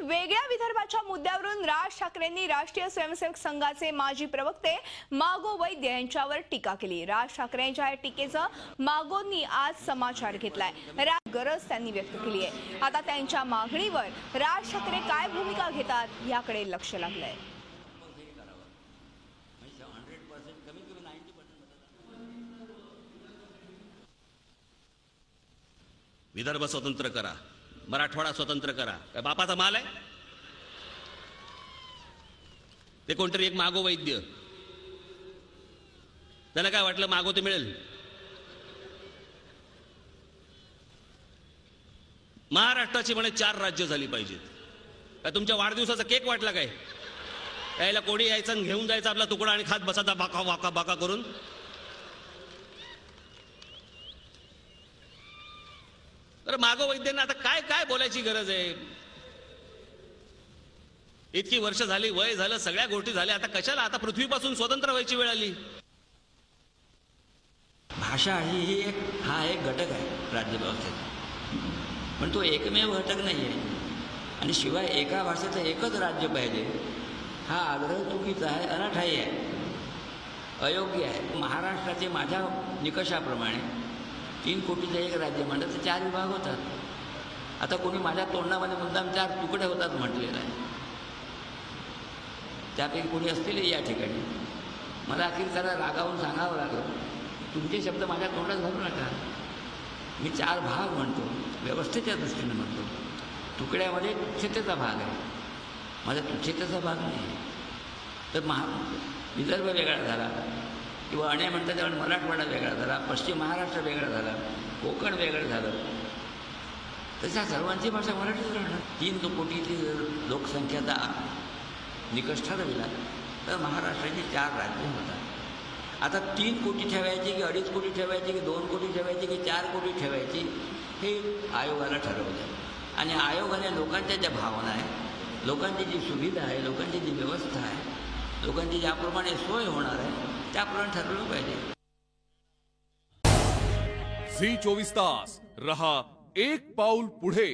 वेगळ्या विदर्भाच्या मुद्द्यावरून राज ठाकरेंनी राष्ट्रीय स्वयंसेवक संघाचे माजी प्रवक्ते मागो वैद्य यांच्यावर टीका केली। राज ठाकरे यांच्या या टीकेचा मागोंनी आज समाचार घेतलाय। गरज त्यांनी व्यक्त केली आहे। आता त्यांच्या मागणीवर राज ठाकरे काय भूमिका घेतात याकडे लक्ष लागलंय। विदर्भ स्वतंत्र करा, मराठवाडा स्वतंत्र करा, काय बापाचा माल आहे? ते कोणतरी एक मागो वैद्य, त्याला काय वाटलं मागो ते मिळेल? महाराष्ट्राची म्हणे 4 राज्य झाली पाहिजेत। काय तुमच्या वाढदिवसाचा केक वाटला काय? यायला कोणी यायचं आणि घेऊन जायचं आपला तुकडा आणि खात बसायचा बाका बाका बाका करून? तर मागो वैद्यांना आता काय काय बोलायची गरज आहे? इतकी वर्ष झाली, वय झालं, सगळ्या गोष्टी झाल्या, आता कशाला? आता पृथ्वीपासून स्वतंत्र व्हायची वेळ आली। भाषा ही हा एक घटक आहे राज्यव्यवस्थेचा, पण तो एकमेव घटक नाही आहे। आणि शिवाय एका भाषेचं एकच राज्य पाहिजे हा आग्रह चुकीचा आहे, अनाठायी आहे, अयोग्य आहे। महाराष्ट्राचे माझ्या निकषाप्रमाणे 3 कोटीचं एक राज्य म्हणलं तर 4 विभाग होतात। आता कोणी माझ्या तोंडामध्ये मुद्दाम 4 तुकडे होतात म्हटलेलं आहे, त्यापैकी कोणी असतील या ठिकाणी। मला अखेर त्याला रागावून सांगावं लागलं, तुमचे शब्द माझ्या तोंडात घालू नका। मी 4 भाग म्हणतो, व्यवस्थेच्या दृष्टीने म्हणतो। तुकड्यामध्ये तुच्छतेचा भाग आहे, माझा तुच्छतेचा भाग नाही आहे। तर विदर्भ वेगळा झाला किंवा अणे म्हणतात त्यामुळे मराठवाडा वेगळा झाला, पश्चिम महाराष्ट्र वेगळा झाला, कोकण वेगळं झालं, तशा सर्वांची भाषा मराठीच राहणार। 3 कोटीची लोकसंख्येचा निकष ठरविला तर महाराष्ट्राची 4 राज्य होतात। आता 3 कोटी ठेवायची की 2.5 कोटी ठेवायची की 2 कोटी ठेवायची की 4 कोटी ठेवायची हे आयोगाला ठरवलं। आणि आयोगाने लोकांच्या ज्या भावना आहे, लोकांची जी सुविधा आहे, लोकांची जी व्यवस्था आहे, लोकांची ज्याप्रमाणे सोय होणार आहे त्याप्रमाणे ठरवलं पाहिजे। झी 24 तास रहा एक पाऊल पुढे।